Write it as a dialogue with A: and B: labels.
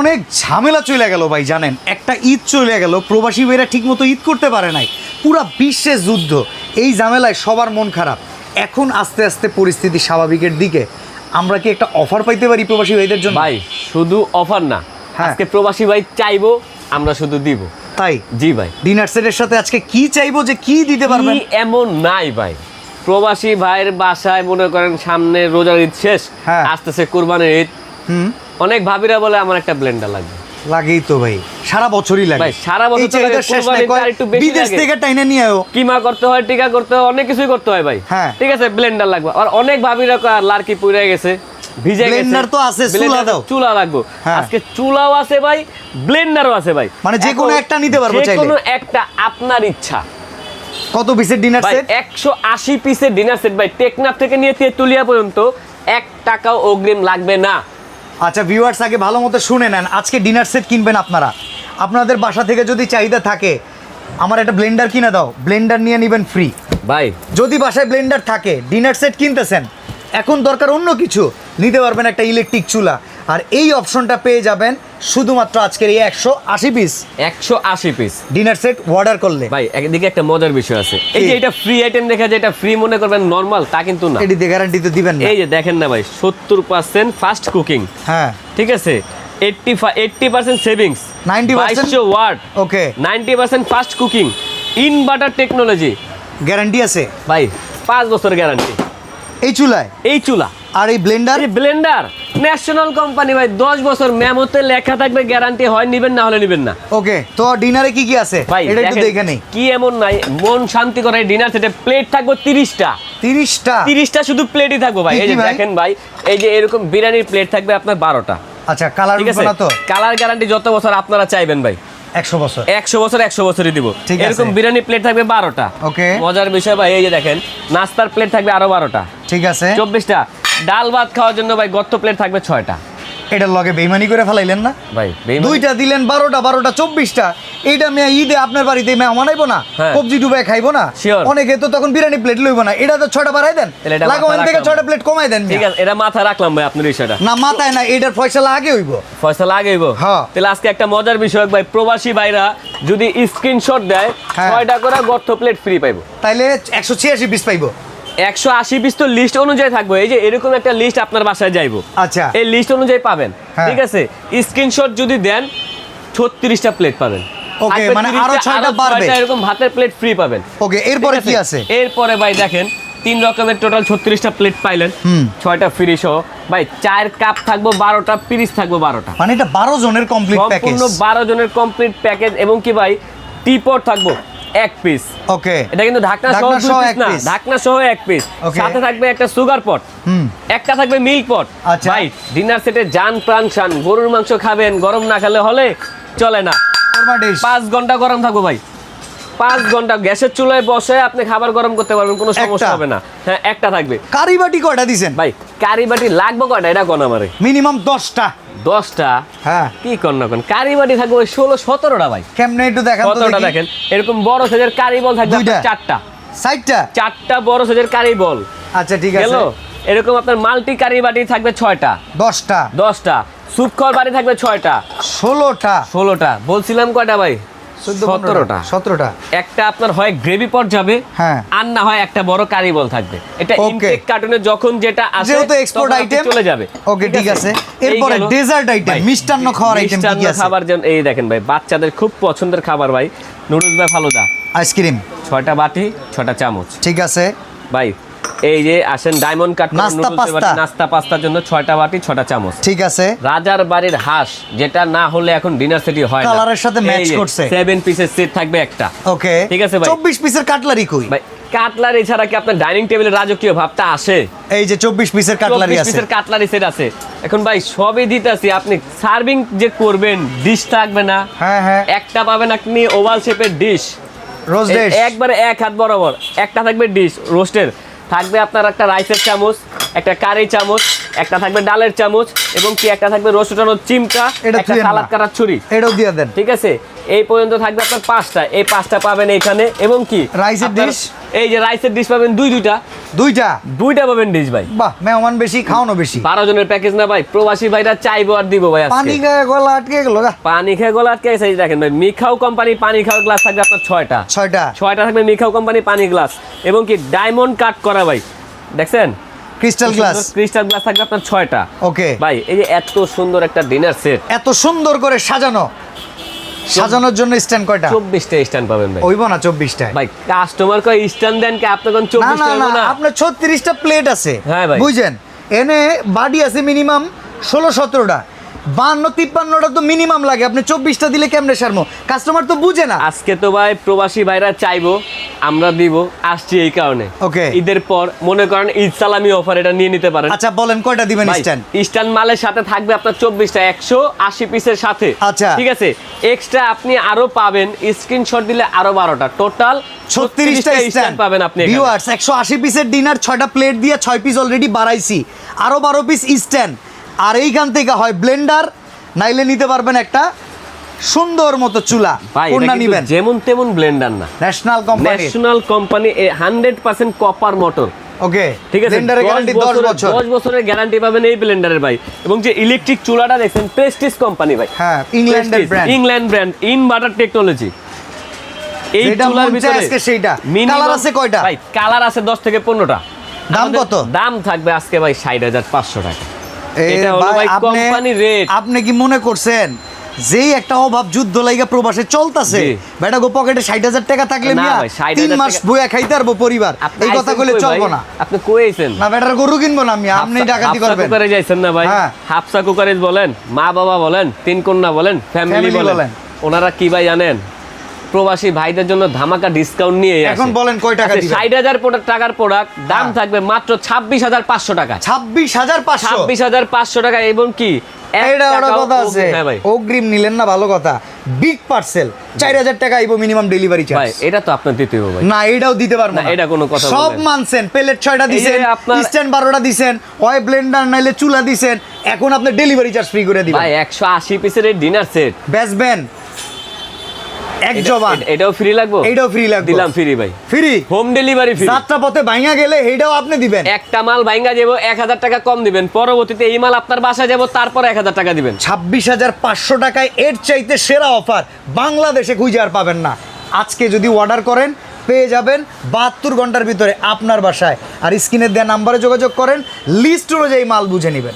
A: অনেক ঝামেলা চলে গেল ভাই, জানেন একটা ঈদ চলে গেল, প্রবাসী ভাইরা ঠিক মতো ঈদ করতে পারে নাই, পুরা বিশ্বের যুদ্ধ, এই ঝামেলায় সবার মন খারাপ। এখন আস্তে আস্তে পরিস্থিতি স্বাভাবিকের দিকে, আমরা কি একটা অফার পাইতে পারি প্রবাসী ভাইদের জন্য?
B: ভাই শুধু অফার না,
A: হ্যাঁ।
B: আজকে প্রবাসী ভাই চাইবো, আমরা শুধু দিব।
A: তাই
B: জি ভাই,
A: ডিনার সেটের সাথে আজকে কি চাইবো যে কি দিতে পারবেন?
B: কি এমন নাই ভাই, প্রবাসী ভাইয়ের বাসায় মনে করেন সামনে রোজার ঈদ শেষ,
A: হ্যাঁ।
B: আসতেছে কুরবানির ঈদ, অনেক ভাবিরা বলে আমার একটা ব্লেন্ডার লাগবে।
A: লাগেই তো ভাই, সারা বছরই লাগে
B: ভাই সারা বছর
A: এই
B: তো লাগে,
A: চাহিদা শেষ নাই,
B: কুরবানিতে
A: কয়
B: আর একটু বেশি
A: বিদেশ
B: লাগে।
A: থেকে টাইনে নিয়ে আয়ো,
B: কিমা করতে হয়, টিকা করতে হয়, অনেক কিছুই করতে হয় ভাই।
A: হ্যাঁ।
B: ঠিক আছে, ব্লেন্ডার লাগবে। আর অনেক ভাবিরা কয় লাড়কি পুড়ে গেছে, ভিজে গেছে,
A: ব্লেন্ডার তো আছে, চুলা দাও।
B: চুলা লাগবে।
A: হ্যাঁ।
B: আজকে চুলাও আছে ভাই, ব্লেন্ডারও আছে ভাই,
A: মানে যে কোনো
B: এখন
A: একটা নিতে পারবো
B: যে
A: চাইলে।
B: কোনো একটা আপনার ইচ্ছা।
A: কত পিসের ডিনার
B: ভাই
A: সেট?
B: 180 পিসের ডিনার সেট ভাই, টেকনাফ থেকে নিয়ে তেতুলিয়া পর্যন্ত 1 টাকাও অগ্রিম লাগবে না।
A: আচ্ছা ভিউয়ার্স, আগে ভালো মতো শুনে নেন, আজকে ডিনার সেট কিনবেন আপনারা, আপনাদের বাসা থেকে যদি চাহিদা থাকে আমার একটা ব্লেন্ডার কিনে দাও, ব্লেন্ডার নিয়ে নেবেন ফ্রি।
B: ভাই
A: যদি বাসায় ব্লেন্ডার থাকে, ডিনার সেট কিনতেছেন, এখন দরকার অন্য কিছু, নিতে পারবেন একটা ইলেকট্রিক চুলা। আর এই অপশনটা পেয়ে যাবেন শুধুমাত্র আজকের এই 180 piece
B: 180 piece
A: dinner set order করলে।
B: ভাই একদিকে একটা মজার বিষয় আছে, এই যে এটা ফ্রি আইটেম দেখা যায়, এটা ফ্রি মনে করবেন নরমাল, তা কিন্তু না।
A: এটি দিয়ে গ্যারান্টি তো দিবেন না।
B: এই যে দেখেন না ভাই, 70% ফাস্ট কুকিং,
A: হ্যাঁ,
B: ঠিক আছে, 80% সেভিংস,
A: 90%
B: 2200 ওয়াট,
A: ওকে,
B: 90% fast cooking, inverter technology.
A: Guarantee আছে
B: ভাই 5 বছর গ্যারান্টি
A: এই চুলায়।
B: এই চুলা
A: আর এই ব্লেন্ডার
B: ব্লেন্ডার ন্যাশনাল কোম্পানি ভাই, 10 বছর মেমোতে লেখা থাকবে, গ্যারান্টি হয় নিবেন, না হলে নিবেন না।
A: ওকে, তো ডিনারে কি কি আছে
B: ভাই
A: এটা একটু
B: দেখেন,
A: দেখে নেই।
B: কি এমন নাই, মন শান্তি করে ডিনার সেটে প্লেট থাকবে 30টা
A: 30টা
B: শুধু প্লেটই থাকবে ভাই।
A: কি
B: এই
A: কি
B: যে
A: ভাই?
B: দেখেন ভাই, এই যে এরকম বিরিয়ানির প্লেট থাকবে আপনার 12টা।
A: আচ্ছা, কালার
B: ঠিক আছে,
A: না তো?
B: কালার গ্যারান্টি যত বছর আপনারা চাইবেন ভাই,
A: 100 বছর
B: 100 বছরই দিব।
A: ঠিক আছে।
B: এরকম বিরিয়ানি প্লেট থাকবে 12টা।
A: ওকে।
B: মজার বিষয় ভাই, এই যে দেখেন নাস্তার প্লেট থাকবে আরো 12টা,
A: ঠিক আছে।
B: 24টা। ডাল ভাত খাওয়ার জন্য ভাই গর্ত প্লেট থাকবে 6টা।
A: এটার লগে বেইমানি করে ফেলাইলেন না
B: ভাই
A: দুইটা দিলেন, 12টা 24টা। এইটা মেয়ে ঈদে আপনার বাড়িতে মেয়ে মানাইবো না,
B: হ্যাঁ।
A: কবজি ডুবাই খাইবো না,
B: Sure.
A: অনেকে তো তখন বিরিয়ানি প্লেট লইবো না, এটা তো 6টা বাড়াই দেন,
B: তাহলে এটা
A: লাগান
B: মাথায়
A: থেকে
B: রাখলাম।
A: 6টা প্লেট কমাই দেন।
B: ঠিক আছে, এটা মাথা রাখলাম ভাই আপনার বিষয়টা।
A: না মাথায় না, এটার ফয়সালা আগে হইব।
B: ফয়সালা আগেইব।
A: হ্যাঁ।
B: তাহলে আজকে একটা মজার বিষয় ভাই, প্রবাসী ভাইরা যদি স্ক্রিনশট দেয়,
A: হ্যাঁ।
B: 6টা করে গর্ত প্লেট ফ্রি পাইবো।
A: তাইলে 186 পিস পাইবো।
B: 180 পিস তো লিস্ট অনুযায়ী থাকবে, এই যে এরকম একটা লিস্ট আপনার বাসায় যাইবো,
A: আচ্ছা,
B: এই লিস্ট অনুযায়ী পাবেন।
A: হ্যাঁ।
B: ঠিক আছে, স্ক্রিনশট যদি দেন 36টা প্লেট পাবেন।
A: ওকে,
B: থাকবে
A: মানে
B: 30টা,
A: আরো 6টা বাড়বে।
B: এরকম ভাতের প্লেট ফ্রি পাবেন।
A: ওকে, এরপরে
B: ঠিক
A: কি আছে?
B: এরপরে ভাই দেখেন 3 রকমের টোটাল 36টা প্লেট পাইলেন, 6টা ফ্রি সহ ভাই। 4 কাপ থাকবো 12টা, পিরিচ থাকবো 12টা,
A: মানে এটা 12 জনের কমপ্লিট প্যাকেজ।
B: সম্পূর্ণ 12 জনের কমপ্লিট প্যাকেজ। এবং কি ভাই, টিপট থাকবো 1 পিস।
A: ওকে,
B: এটা কিন্তু ঢাকনা সহ
A: ঢাকনা
B: 2
A: সহ
B: পিস
A: এক
B: না,
A: piece।
B: ঢাকনা সহ 1 পিস।
A: Okay.
B: সাথে থাকবে একটা সুগার পট, একটা থাকবে মিল্ক পট।
A: আচ্ছা।
B: ভাই ডিনার সেটে জান প্রাণ শান, গরুর মাংস খাবেন, গরম না খেলে হলে চলে না।
A: কোরমা ডিশ
B: 5 ঘন্টা গরম থাকবো ভাই, 5 ঘন্টা গ্যাসের চুলায় বসে আপনি খাবার গরম করতে পারবেন, কোনো সমস্যা
A: একটা?
B: হবে না। হ্যাঁ, একটা থাকবে।
A: কারি বাটি কয়টা দিছেন
B: ভাই কারি বাটি লাগবে কয়টা, এটা কোন আমারে?
A: মিনিমাম 10টা।
B: 10টা?
A: হ্যাঁ,
B: কি কর না কোন, কারি বাটি থাকবে ওই 16-17টা ভাই।
A: কেমনে একটু দেখান তো
B: 17টা
A: দেখি।
B: দেখেন, এরকম বড় সাইজের কারি বল থাকবে
A: দুইটা?
B: 4টা।
A: 60টা?
B: 4টা বড় সাইজের কারি বল।
A: আচ্ছা, ঠিক আছে।
B: গেল। এরকম আপনার মাল্টি কারি বাটি থাকবে 6টা।
A: 10টা?
B: 10টা। স্যুপ খাওয়ার বাটি থাকবে 6টা।
A: 16টা?
B: 16টা। বলছিলাম কয়টা ভাই? 17টা।
A: 17টা।
B: একটা আপনার হয় গ্রেভি পট যাবে,
A: হ্যাঁ।
B: আর না হয় একটা বড় কারি বল থাকবে। এটা
A: Okay.
B: ইনটেক কার্টুনে যখন যেটা আসে
A: যেহেতু এক্সপোর্ট
B: তখন আপনি
A: আইটেম
B: চলে যাবে।
A: ওকে, ঠিক আছে।
B: এই
A: এরপরে
B: গেল।
A: ডেজার্ট আইটেম,
B: ভাই,
A: মিষ্টান্ন খাওয়ার আইটেম কি কি
B: মিষ্টান্ন
A: আছে?
B: খাবার যেন এই দেখেন ভাই, বাচ্চাদের খুব পছন্দের খাবার ভাই, নুডলস ভাই, ফালুদা।
A: আইসক্রিম?
B: 6টা বাটি, 6টা চামচ।
A: ঠিক আছে।
B: ভাই এই যে আসেন ডায়মন্ড কাট
A: নাস্তা পাস্তা?
B: নাস্তা পাস্তার জন্য 6টা বাটি, 6টা চামচ।
A: ঠিক আছে।
B: রাজার বাড়ির হাঁস, যেটা না হলে এখন ডিনার সেটই হয় না,
A: কালারের সাথে ম্যাচ
B: এই যে
A: করছে।
B: 7 পিসের সেট থাকবে একটা।
A: ওকে,
B: ঠিক আছে ভাই।
A: 24 পিসের কাটলারি কই?
B: ভাই কাটলারি ছাড়া কি আপনার ডাইনিং টেবিলের রাজকীয় ভাবটা আসে?
A: এই যে 24 পিসের কাটলারি
B: 24
A: আছে।
B: পিসের কাটলারি সেট আছে। এখন ভাই সবই দিতেছি, আপনি সার্ভিং যে করবেন, ডিশ থাকবে না।
A: হ্যাঁ হ্যাঁ,
B: একটা পাবেন আপনি ওভাল শেপের ডিশ,
A: রোজ ডিশ।
B: একবারে 1 হাত বরাবর। একটা থাকবে ডিশ রোস্টের, থাকবে আপনার একটা রাইসের চামচ, একটা কারি চামচ, একটা থাকবে ডালের চামচ, এবং কি একটা থাকবে রসুটানোর চিমটা,
A: এটা
B: একটা
A: ধুয়েন না।
B: সালাদ কাটার ছুরি।
A: এটাও দিয়ে দেন।
B: ঠিক আছে, এই পর্যন্ত থাকবে আপনার 5টা। এই 5টা পাবেন এখানে, এবং কি
A: রাইসের
B: আপনার
A: ডিশ?
B: এই যে রাইসের ডিশ পাবেন দুইটা
A: দুইটা
B: পাবেন ডিশ ভাই।
A: বাহ, মেহমান বেশি খাওয়ানো বেশি।
B: 12 জনের প্যাকেজ না ভাই, প্রবাসী ভাইরা চাইবো আর দিব ভাই আজকে।
A: পানি গায়ে গলা আটকে গেল গা।
B: পানি খেয়ে গলা আটকে গেছে। এই যে দেখেন ভাই, মিখাও কোম্পানি পানি খাওয়ার গ্লাস থাকবে আপনার 6টা। 6টা থাকবে মিখাও কোম্পানি পানি গ্লাস, এবং কি ডায়মন্ড কাট করা ভাই, দেখছেন
A: ক্রিস্টাল গ্লাস।
B: ক্রিস্টাল গ্লাস থাকবে আপনার 6টা।
A: ওকে
B: ভাই এই যে এত সুন্দর একটা ডিনার সেট,
A: এত সুন্দর করে সাজানোর জন্য স্ট্যান্ড কয়টা?
B: 24টা স্ট্যান্ড পাবেন ভাই।
A: হইব না 24টা?
B: ভাই কাস্টমার কয় স্ট্যান্ড দেন কি, আপনি কোন
A: না
B: 24টা
A: না
B: হইবো
A: না,
B: না?
A: আপনার 36টা প্লেট আছে।
B: হ্যাঁ ভাই।
A: বুঝছেন, এনে বাডি আছে মিনিমাম 16-17টা, 52-53টা তো মিনিমাম লাগে। আপনি 24টা দিলে কেমনে সারমো? কাস্টমার তো বুঝে না।
B: আজকে তো ভাই প্রবাসী ভাইরা চাইবো, আমরা দিব, আসছি এই কারণে।
A: ওকে।
B: ঈদের পর মনে করেন ঈদ সালামি অফার, এটা নিয়ে নিতে পারেন।
A: আচ্ছা বলেন কয়টা দিবেন স্ট্যান্ড?
B: স্ট্যান্ড মালের সাথে থাকবে আপনার 24টা, 180 পিসের সাথে।
A: আচ্ছা।
B: ঠিক আছে, এক্সট্রা আপনি আরো পাবেন, স্ক্রিনশট দিলে আরো 12টা, টোটাল
A: 36টা
B: স্ট্যান্ড পাবেন আপনি এখানে।
A: ভিউয়ার্স, 180 পিসের ডিনার, 6টা প্লেট দিয়ে 6 পিস অলরেডি বাড়াইছি, আরো 12 পিস স্ট্যান্ড। আর এইখান থেকে হয় ব্লেন্ডার, নাইলে নিতে পারবেন একটা সুন্দর মতো চুলা।
B: ভাই
A: কোনটা
B: এটা কিন্তু
A: নিবেন?
B: যেমন তেমন ব্লেন্ডার না,
A: national company.
B: National company 100% copper motor.
A: Okay,
B: ঠিক আছে,
A: ব্লেন্ডারের গ্যারান্টি 10 বছর।
B: 10 বছরের গ্যারান্টি পাবেন এই ব্লেন্ডারের ভাই। এবং যে ইলেকট্রিক চুলাটা দেখছেন, প্রেস্টিজ কোম্পানি ভাই।
A: হ্যাঁ, ইংল্যান্ডের brand.
B: England brand, inverter technology. এই
A: যেটা
B: চুলার
A: মন চায়
B: ভিতরে
A: আজকে সেইটা।
B: minimum-
A: কালার আছে কয়টা?
B: ভাই কালার আছে 10 থেকে 15টা।
A: দাম
B: আমাদের
A: কত?
B: দাম থাকবে আজকে ভাই 60,500 টাকা।
A: এ
B: এটা হলো ভাই কোম্পানি রেট।
A: আপনি কি মনে করছেন যেই একটা অভাব যুদ্ধ লাইগা প্রবাসে চলতেছে,
B: জি।
A: বেটা গো পকেটে 60,000 টাকা থাকলে
B: না
A: মিয়া
B: ভাই, 60,000
A: 3 মাস
B: টাকা-
A: বইয়া খাইতে পারবো পরিবার।
B: আপনি
A: এই কথা
B: আইছেন
A: কইলে
B: কই
A: চলবো
B: ভাই?
A: না।
B: আপনি কই আইছেন?
A: না বেটার গরু কিনবো না আমি, আপনি ডাকাতি
B: হাফসা
A: করবেন।
B: কুকারে যাইছেন না ভাই?
A: হ্যাঁ।
B: হাফসা কুকারে বলেন, মা বাবা বলেন, তিন কন্যা বলেন, ফ্যামিলি
A: Family
B: বলেন,
A: বলেন।
B: ওনারা কি ভাই জানেন, প্রবাসী ভাইদের জন্য ধামাকা ডিসকাউন্ট নিয়ে আসে।
A: এখন বলেন কয় টাকা দিবেন?
B: 60,000 টাকার প্রোডাক্ট, দাম
A: হ্যাঁ।
B: থাকবে মাত্র 26,500 টাকা।
A: 26,500।
B: 26,500 টাকা, এবং কি এক
A: এটা ওটা
B: টাকাও
A: কথা আছে।
B: হ্যাঁ ভাই।
A: অগ্রিম নিলেন না, ভালো কথা। বিগ পার্সেল 4,000 টাকা আইবো মিনিমাম ডেলিভারি
B: ভাই
A: চার্জ।
B: এটা তো আপনার দিতে হবে ভাই।
A: না এটাও দিতে পারবো
B: না,
A: না।
B: এটা কোনো কথা
A: সব
B: বলবেন।
A: মানছেন, প্লেট 6টা দিছেন,
B: এই যে আপনার-
A: স্ট্যান্ড 12টা দিছেন, হয় ব্লেন্ডার নাইলে চুলা দিছেন, এখন আপনি ডেলিভারি চার্জ ফ্রি করে দিবেন।
B: ভাই 180 পিসের এই ডিনার সেট,
A: বেচবেন এক জবান।
B: এটাও ফ্রি লাগবে?
A: এইটাও free লাগবে।
B: দিলাম ফ্রি ভাই,
A: ফ্রি
B: হোম ডেলিভারি ফ্রি।
A: যাত্রা পথে ভাঙা গেলে এইটাও আপনি দিবেন।
B: একটা মাল ভাঙ্গা যাবো 1,000 টাকা কম দিবেন, পরবর্তীতে এই মাল আপনার বাসায় যাবো, তারপর 1,000 টাকা দিবেন।
A: 26,500 টাকায় এর চাইতে সেরা অফার বাংলাদেশে খুঁজে আর পাবেন না। আজকে যদি অর্ডার করেন পেয়ে যাবেন 72 ঘন্টার ভিতরে আপনার বাসায়। আর স্ক্রিনে দেওয়া নাম্বারে যোগাযোগ করেন, লিস্ট অনুযায়ী মাল বুঝে নেবেন।